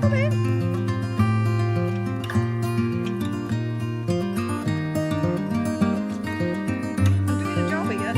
Come in. I'm doing a job here.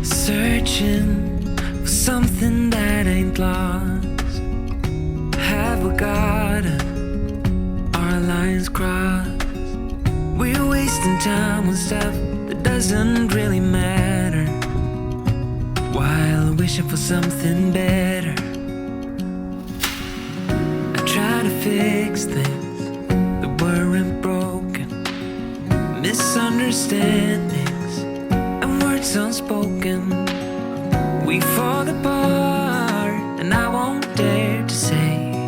Searching for something that ain't lost. Have we got our lines crossed? We're wasting time on stuff that doesn't really matter, while wishing for something better. I try to fix things that weren't broken, misunderstandings and words unspoken. We fall apart, and I won't dare to say,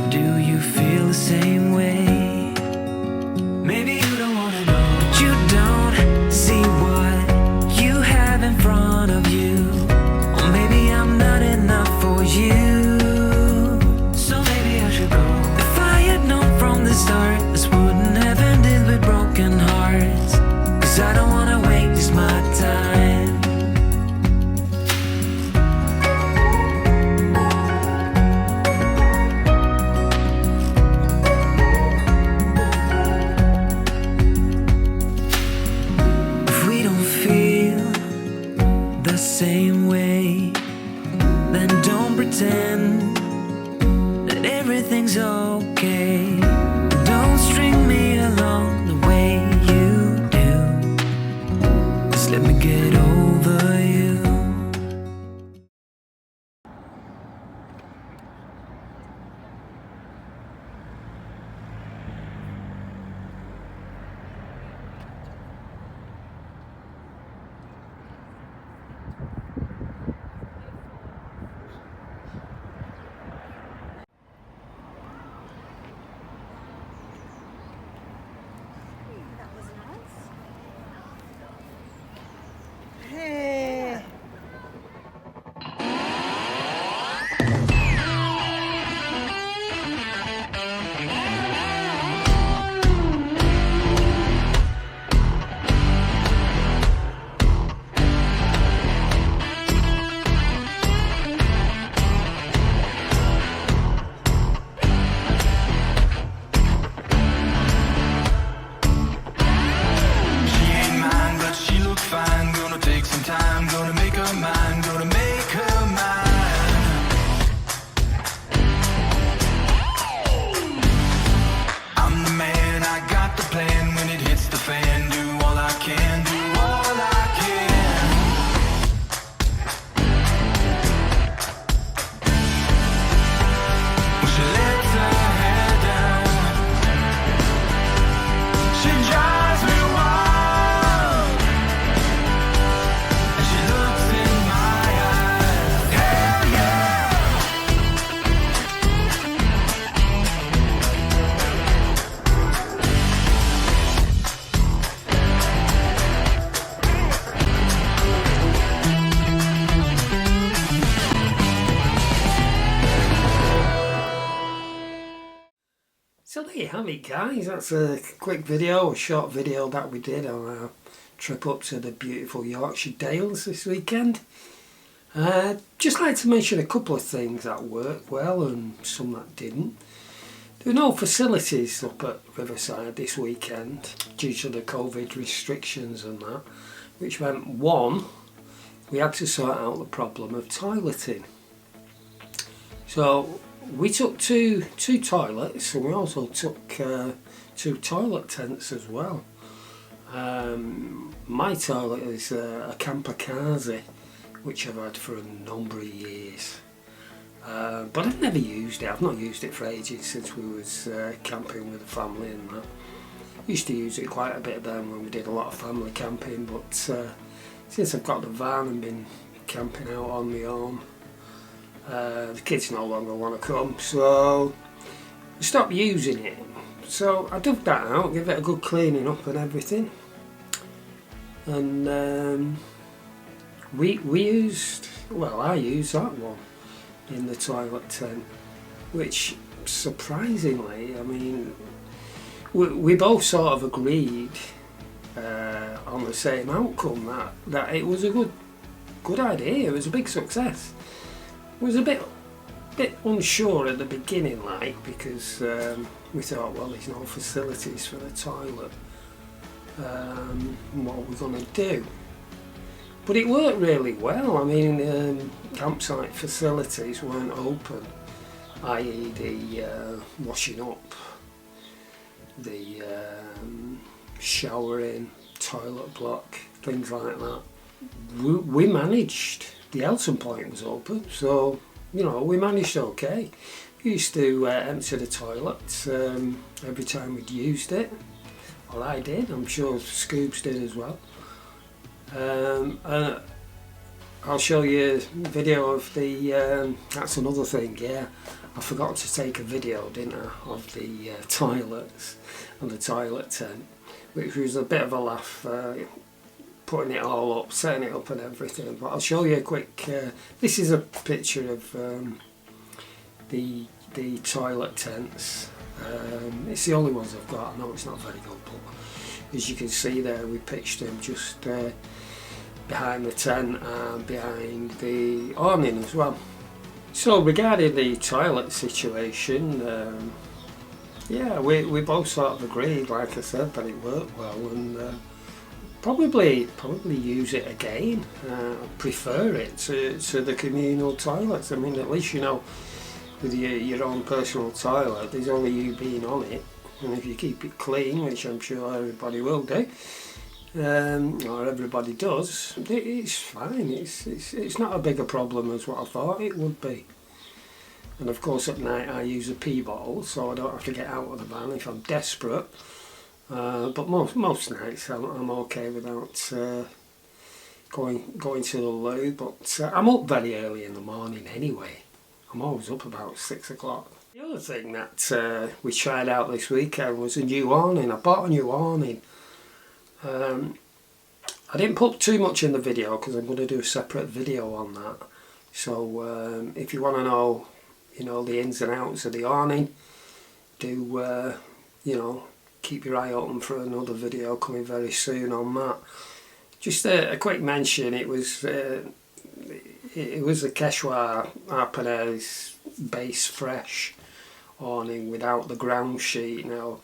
do you feel the same way? Maybe you don't wanna know, but you don't see what you have in front of you. Or maybe I'm not enough for you, so maybe I should go. If I had known from the start, this wouldn't have ended with broken hearts. 'Cause I don't wanna waste my time. then don't pretend that everything's okay. Don't string me along the way you do. Just let me get over you. That was nice. Hey. So there you have it, guys. That's a quick video, a short video that we did on our trip up to the beautiful Yorkshire Dales this weekend. Just like to mention a couple of things that worked well and some that didn't. There were no facilities up at Riverside this weekend due to the COVID restrictions and that, which meant one, we had to sort out the problem of toileting. So we took two toilets, and we also took 2 toilet tents as well. My toilet is a kamikaze, which I've had for a number of years, but I've never used it. I've not used it for ages since we was camping with the family and that. Used to use it quite a bit then when we did a lot of family camping, but since I've got the van and been camping out on my own, the kids no longer want to come, so we stopped using it. So I dug that out, give it a good cleaning up and everything, and we used, well, I used that one in the toilet tent, which surprisingly, I mean, we both sort of agreed on the same outcome, that it was a good idea. It was a big success. I was a bit unsure at the beginning, like, because we thought, well, there's no facilities for the toilet. What are we going to do? But it worked really well. I mean, campsite facilities weren't open, i.e. the washing up, the showering, toilet block, things like that. We managed. The Elton point was open, so you know, we managed okay. We used to empty the toilets every time we'd used it. Well, I did. I'm sure Scoobs did as well. And I'll show you a video of the. That's another thing. Yeah, I forgot to take a video, didn't I, of the toilets and the toilet tent, which was a bit of a laugh. Putting it all up, setting it up and everything, but I'll show you a quick, this is a picture of the toilet tents. It's the only ones I've got. I know it's not very good, but as you can see there, we pitched them just behind the tent and behind the awning as well. So regarding the toilet situation, yeah, we both sort of agreed, like I said, that it worked well, and probably use it again. I prefer it to the communal toilets. I mean, at least you know with your own personal toilet, there's only you being on it, and if you keep it clean, which I'm sure everybody will do, or everybody does, it's fine. It's not a bigger problem as what I thought it would be. And of course at night I use a pee bottle, so I don't have to get out of the van if I'm desperate. But most nights I'm okay without going to the loo. But I'm up very early in the morning anyway. I'm always up about 6 o'clock. The other thing that we tried out this weekend was a new awning. I bought a new awning. I didn't put too much in the video because I'm going to do a separate video on that. So if you want to know, you know, the ins and outs of the awning, do you know, keep your eye open for another video coming very soon on that. Just a quick mention, it was the Quechua Arpanes base fresh awning without the ground sheet. Now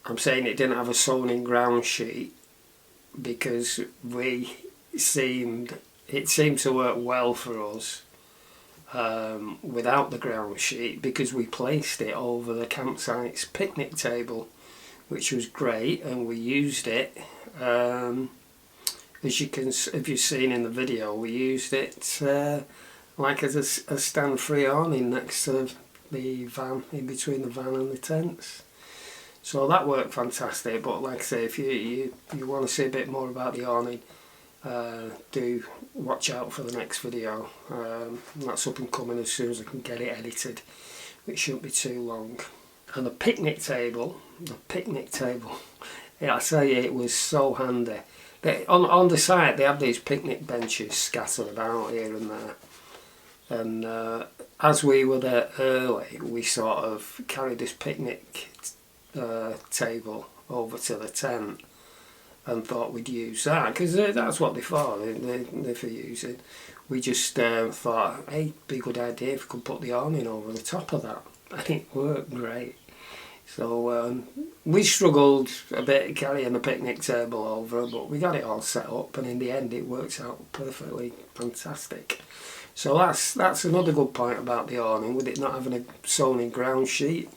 I'm saying it didn't have a sewn in ground sheet because it seemed to work well for us without the ground sheet, because we placed it over the campsite's picnic table, which was great, and we used it as you can, if you've seen in the video, we used it like as a stand free awning next to the van, in between the van and the tents. So that worked fantastic. But like I say, if you want to see a bit more about the awning, do watch out for the next video. That's up and coming as soon as I can get it edited, which shouldn't be too long. And the picnic table, yeah, I tell you, it was so handy. On the site they have these picnic benches scattered about here and there, and as we were there early, we sort of carried this picnic table over to the tent and thought we'd use that, because that's what they're for, they're for using. We just thought, hey, it'd be a good idea if we could put the awning over the top of that, and it worked great. So we struggled a bit carrying the picnic table over, but we got it all set up, and in the end it works out perfectly fantastic. So that's another good point about the awning. With it not having a sewn in ground sheet,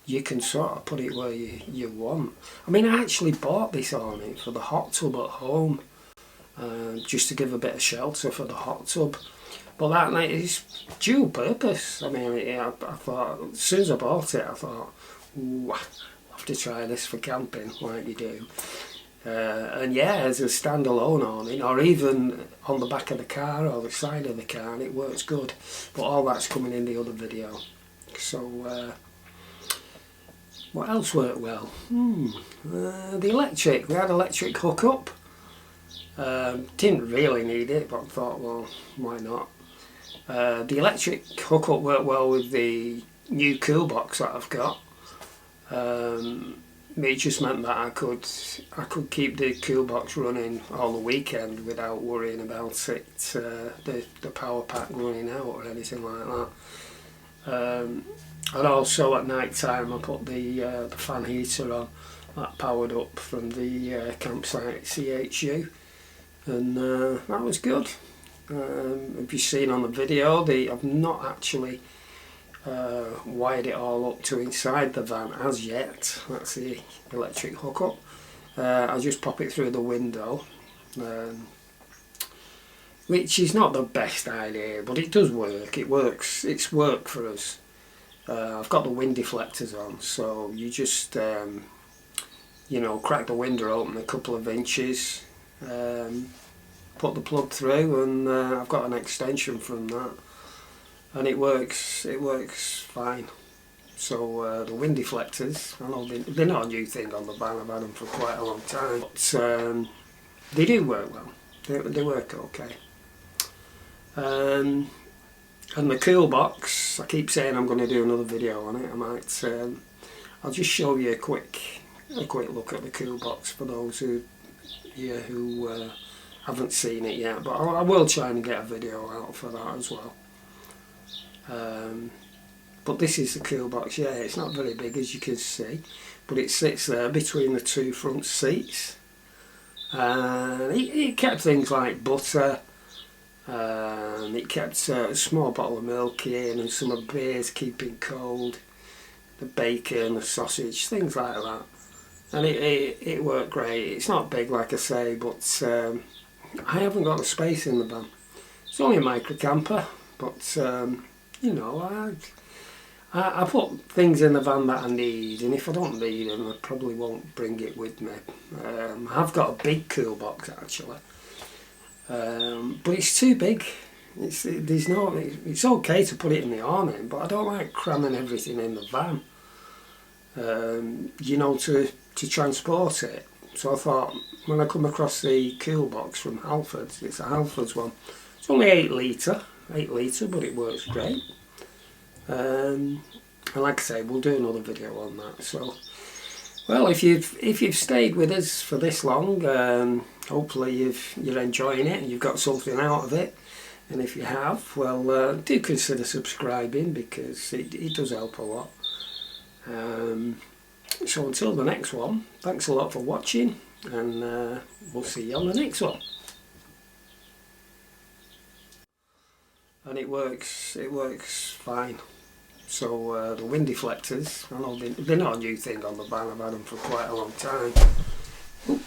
you can sort of put it where you want. I mean, I actually bought this awning for the hot tub at home, just to give a bit of shelter for the hot tub. But that night is dual purpose. I mean, I thought, as soon as I bought it, I thought, ooh, I'll have to try this for camping, like you do. And yeah, as a standalone awning, or even on the back of the car or the side of the car, and it works good. But all that's coming in the other video. So, what else worked well? The electric. We had electric hookup. Didn't really need it, but I thought, well, why not? The electric hookup worked well with the new cool box that I've got. It just meant that I could keep the cool box running all the weekend without worrying about it, the power pack running out or anything like that. And also at night time I put the fan heater on, that powered up from the campsite CHU, and that was good. If you've seen on the video, I've not actually wired it all up to inside the van as yet. That's the electric hookup. I just pop it through the window, which is not the best idea, but it does work. It works. It's worked for us. I've got the wind deflectors on, so you just you know, crack the window open a couple of inches, put the plug through, and I've got an extension from that, and it works fine. So the wind deflectors, I know they're not a new thing on the van, I've had them for quite a long time, but they do work well. They work okay. And the cool box, I keep saying I'm going to do another video on it. I might, I'll just show you a quick look at the cool box for those who haven't seen it yet. But I will try and get a video out for that as well. But this is the cool box. Yeah, it's not very big as you can see, but it sits there between the two front seats. And it kept things like butter, it kept a small bottle of milk in and some of beers keeping cold, the bacon, the sausage, things like that. And it worked great. It's not big like I say, but I haven't got the space in the van. It's only a micro camper, but you know, I put things in the van that I need, and if I don't need them, I probably won't bring it with me. I've got a big cool box actually, but it's too big. It's okay to put it in the awning, but I don't like cramming everything in the van. You know, to transport it. So I thought, when I come across the cool box from Halfords, it's a Halfords one. It's only 8 litre, but it works great. And like I say, we'll do another video on that. So, well, if you've stayed with us for this long, hopefully you're enjoying it and you've got something out of it. And if you have, well, do consider subscribing, because it does help a lot. So until the next one, thanks a lot for watching, and we'll see you on the next one. And it works fine. So the wind deflectors, I know they're not a new thing on the van, I've had them for quite a long time. Oop.